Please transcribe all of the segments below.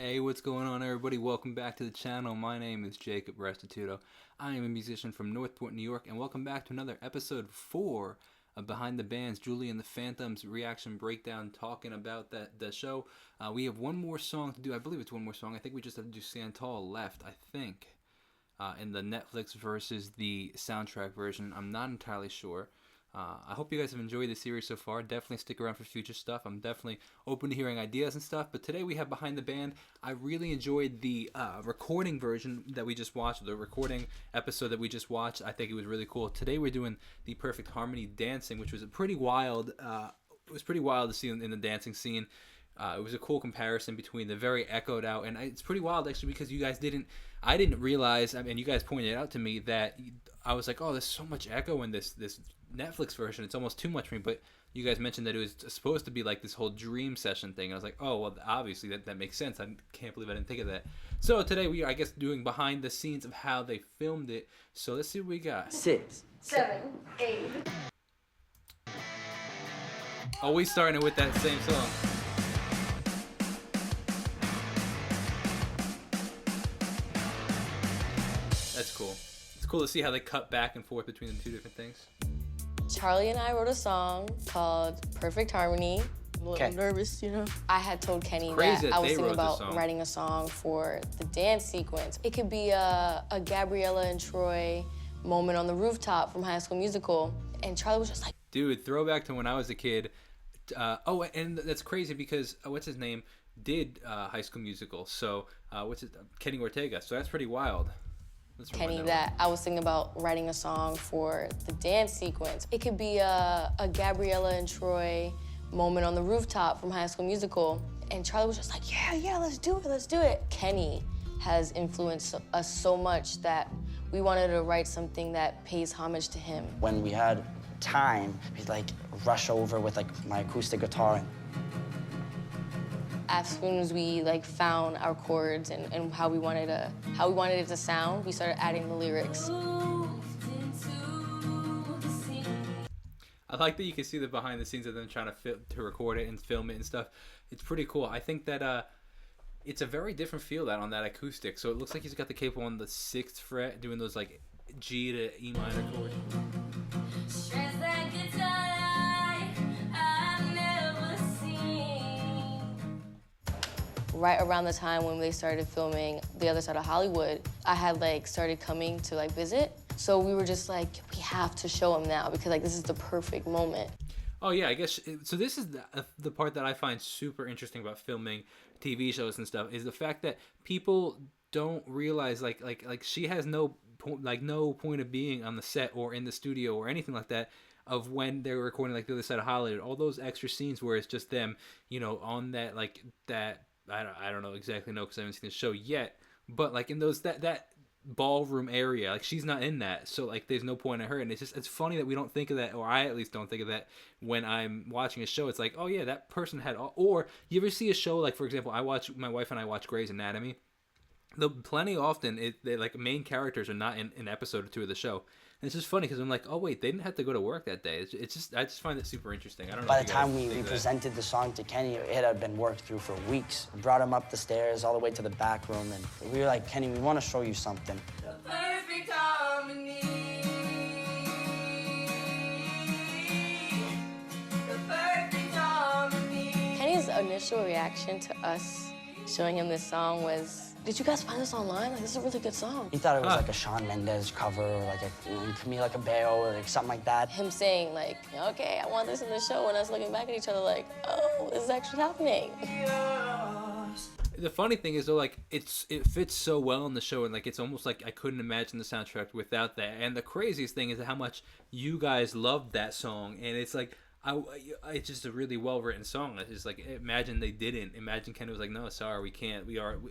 Hey, what's going on, everybody? Welcome back to the channel. My name is Jacob Restituto. I am a musician from Northport, New York, and welcome back to another episode 4 of Behind the Bands, Julie and the Phantoms reaction breakdown, talking about the show. We have one more song to do. I believe it's one more song. I think we just have to do Santal left, I think, in the Netflix versus the soundtrack version. I'm not entirely sure. I hope you guys have enjoyed the series so far. Definitely stick around for future stuff. I'm definitely open to hearing ideas and stuff. But today we have Behind the Band. I really enjoyed the recording version that we just watched, the recording episode that we just watched. I think it was really cool. Today we're doing the Perfect Harmony dancing, which was a pretty wild. It was pretty wild to see in the dancing scene. It was a cool comparison between the very echoed out, and it's pretty wild actually because you guys I didn't realize, I mean, you guys pointed out to me that I was like, oh, there's so much echo in this Netflix version. It's almost too much for me. But you guys mentioned that it was supposed to be like this whole dream session thing. I was like, oh, well, obviously that makes sense. I can't believe I didn't think of that. So today we are, I guess, doing behind the scenes of how they filmed it. So let's see what we got. 6, 7, 8. Always starting with that same song. That's cool. It's cool to see how they cut back and forth between the two different things. Charlie and I wrote a song called Perfect Harmony. I'm a little nervous, you know. I had told Kenny that I was thinking about writing a song for the dance sequence. It could be a Gabriella and Troy moment on the rooftop from High School Musical. And Charlie was just like, dude, throwback to when I was a kid. Oh, and that's crazy because, what's his name, did High School Musical. So, Kenny Ortega. So that's pretty wild. Kenny that I was thinking about writing a song for the dance sequence. It could be a Gabriella and Troy moment on the rooftop from High School Musical. And Charlie was just like, yeah, let's do it. Kenny has influenced us so much that we wanted to write something that pays homage to him. When we had time, we'd like rush over with like my acoustic guitar. As soon as we found our chords and how we wanted it to sound, we started adding the lyrics. I like that you can see the behind the scenes of them trying to record it and film it and stuff. It's pretty cool. I think that it's a very different feel on that acoustic. So it looks like he's got the capo on the 6th fret, doing those like G to E minor chords. Right around the time when they started filming The Other Side of Hollywood, I had started coming to visit. So we were just like, we have to show him now because this is the perfect moment. Oh yeah, I guess so. This is the part that I find super interesting about filming TV shows and stuff is the fact that people don't realize like she has no point of being on the set or in the studio or anything like that of when they're recording The Other Side of Hollywood. All those extra scenes where it's just them, on that that. I don't know exactly because I haven't seen the show yet, but in those that ballroom area, she's not in that, so there's no point in her, and it's funny that we don't think of that, or I at least don't think of that when I'm watching a show. It's like, oh yeah, that person had or you ever see a show for example, my wife and I watch Grey's Anatomy. Plenty often they main characters are not in an episode or two of the show. And it's just funny because I'm like, oh wait, they didn't have to go to work that day. It's just I just find it super interesting. I don't know. By the time we presented the song to Kenny, it had been worked through for weeks. We brought him up the stairs all the way to the back room, and we were like, Kenny, we want to show you something. The perfect harmony. The perfect harmony. Kenny's initial reaction to us showing him this song was, did you guys find this online? This is a really good song. He thought it was a Shawn Mendes cover or Camila Cabello or something like that. Him saying okay, I want this in the show, and us looking back at each other oh, this is actually happening. The funny thing is though, it fits so well in the show, and it's almost like I couldn't imagine the soundtrack without that. And the craziest thing is how much you guys loved that song, and it's it's just a really well-written song. It's just imagine they didn't. Imagine Kenny was no, sorry, we can't.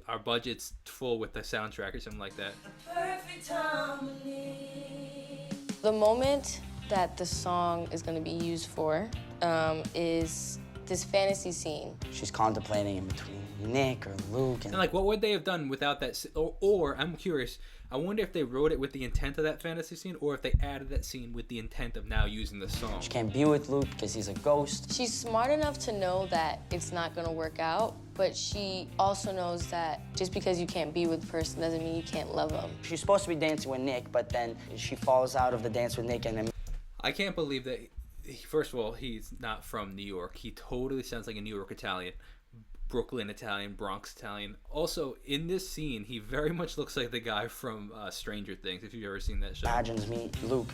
Our budget's full with the soundtrack or something like that. The perfect harmony. The moment that the song is going to be used for is this fantasy scene. She's contemplating in between Nick or Luke. And like, what would they have done without that? Or I'm curious. I wonder if they wrote it with the intent of that fantasy scene, or if they added that scene with the intent of now using the song. She can't be with Luke because he's a ghost. She's smart enough to know that it's not gonna work out, but she also knows that just because you can't be with the person doesn't mean you can't love them. She's supposed to be dancing with Nick, but then she falls out of the dance with Nick, and then... I can't believe that. First of all, he's not from New York. He totally sounds like a New York Italian. Brooklyn Italian, Bronx Italian. Also, in this scene, he very much looks like the guy from Stranger Things, if you've ever seen that show. Imagines me, Luke,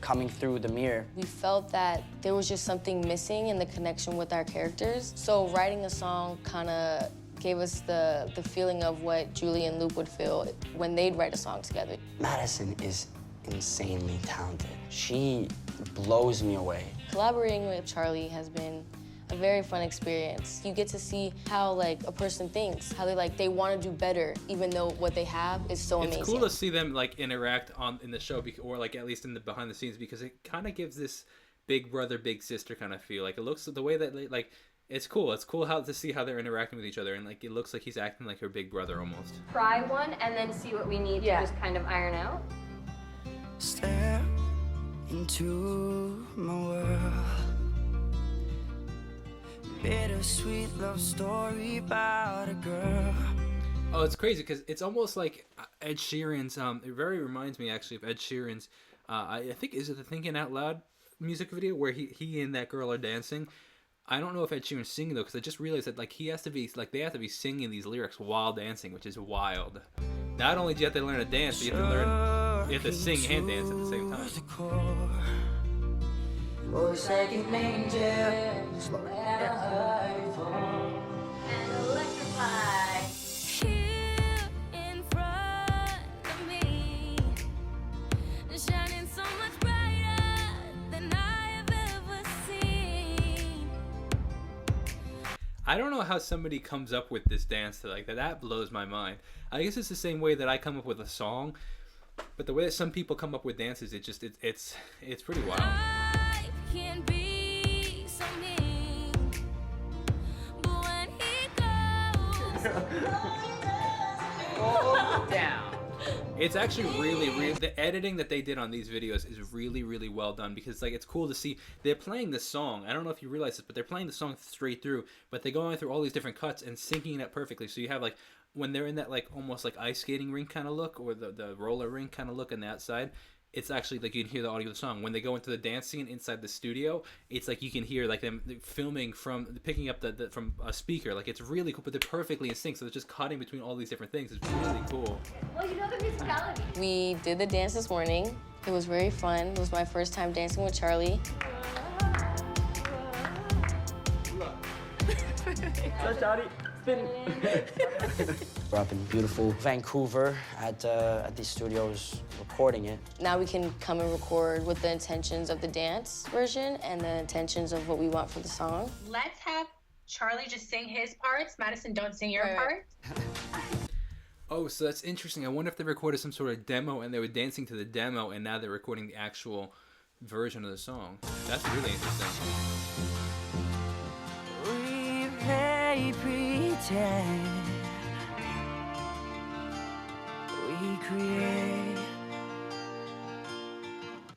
coming through the mirror. We felt that there was just something missing in the connection with our characters. So writing a song kind of gave us the feeling of what Julie and Luke would feel when they'd write a song together. Madison is insanely talented. She blows me away. Collaborating with Charlie has been a very fun experience. You get to see how like a person thinks, how they want to do better, even though what they have is so amazing. It's cool to see them like interact in the show, or like at least in the behind the scenes, because it kind of gives this big brother, big sister kind of feel. Like it looks the way that like it's cool. It's cool how to see how they're interacting with each other, and like it looks like he's acting like her big brother almost. Try one and then see what we need to just kind of iron out. Step into my world. Bittersweet love story about a girl. Oh, it's crazy because it's almost like Ed Sheeran's. It very reminds me actually of Ed Sheeran's. I think is it the Thinking Out Loud music video where he and that girl are dancing. I don't know if Ed Sheeran's singing though, because I just realized that like he has to be like they have to be singing these lyrics while dancing, which is wild. Not only do you have to learn to dance, but you have to sing and dance at the same time. For a second angel, And electrify. Here in front of me, shining so much brighter than I have ever seen. I don't know how somebody comes up with this dance like that. That blows my mind. I guess it's the same way that I come up with a song, but the way that some people come up with dances, it's pretty wild. Life can be so mean, but when he goes Down. It's actually really the editing that they did on these videos is really well done, because like it's cool to see they're playing the song. I don't know if you realize this, but they're playing the song straight through, but they're going through all these different cuts and syncing it up perfectly. So you have like when they're in that like almost like ice skating rink kind of look, or the roller rink kind of look on the outside, it's actually like you can hear the audio of the song. When they go into the dance scene inside the studio, it's like you can hear like them filming picking up the from a speaker. Like it's really cool, but they're perfectly in sync, so they're just cutting between all these different things. It's really cool. Well, you know the musicality. We did the dance this morning. It was very fun. It was my first time dancing with Charlie. We're up in beautiful Vancouver at the studios recording it. Now we can come and record with the intentions of the dance version and the intentions of what we want for the song. Let's have Charlie just sing his parts. Madison, don't sing your Right. part. Oh, so that's interesting. I wonder if they recorded some sort of demo and they were dancing to the demo, and now they're recording the actual version of the song. That's really interesting. We play pretend. We create.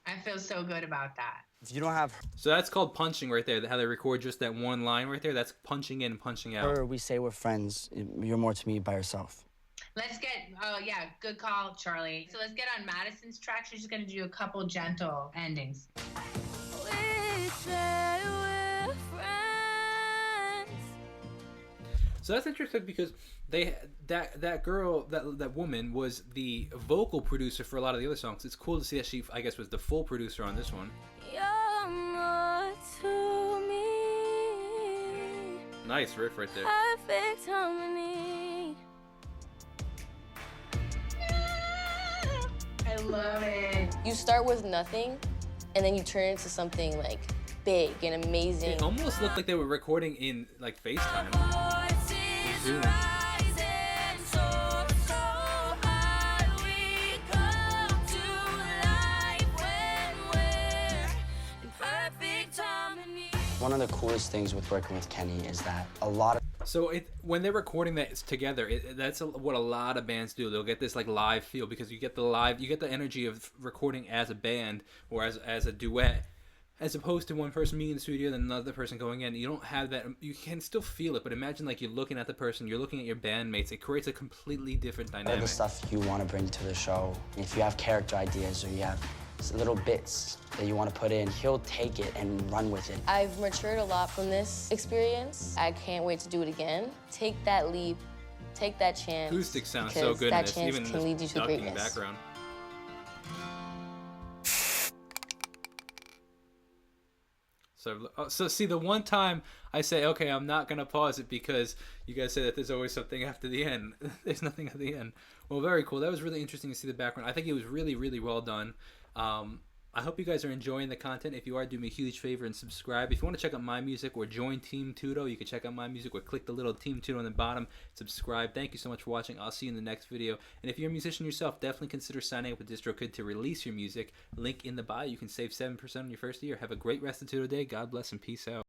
I feel so good about that. If you don't have So that's called punching right there. How they record just that one line right there. That's punching in and punching out. her, we say we're friends. You're more to me by yourself. Let's get, oh yeah, good call, Charlie. So let's get on Madison's track. She's just gonna do a couple gentle endings. we say we're friends. So that's interesting because that girl, that woman was the vocal producer for a lot of the other songs. It's cool to see that she, I guess, was the full producer on this one. You're more to me. Nice riff right there. Perfect harmony. I love it. You start with nothing, and then you turn it into something like big and amazing. It almost looked like they were recording in like FaceTime. Voices Zoom. rising so, so high. We come to life when we're in perfect harmony. One of the coolest things with working with Kenny is that a lot of So when they're recording that together, that's what a lot of bands do. They'll get this like live feel because you get the energy of recording as a band or as a duet, as opposed to one person being in the studio and another person going in. You don't have that. You can still feel it, but imagine like you're looking at the person, you're looking at your bandmates. It creates a completely different dynamic. All the stuff you want to bring to the show. If you have character ideas or you have little bits that you want to put in, he'll take it and run with it. I've matured a lot from this experience. I can't wait to do it again. Take that leap, take that chance. Acoustic sounds so good in that this, chance even can lead you this to ducking greatness. background. So see, the one time I say, okay, I'm not going to pause it because you guys say that there's always something after the end. There's nothing at the end. Well, very cool. That was really interesting to see the background. I think it was really, really well done. I hope you guys are enjoying the content. If you are, do me a huge favor and subscribe. If you want to check out my music or join Team Tudo, you can check out my music or click the little Team Tudo on the bottom. Subscribe. Thank you so much for watching. I'll see you in the next video. And if you're a musician yourself, definitely consider signing up with DistroKid to release your music. Link in the bio. You can save 7% on your first year. Have a great Restituto day. God bless and peace out.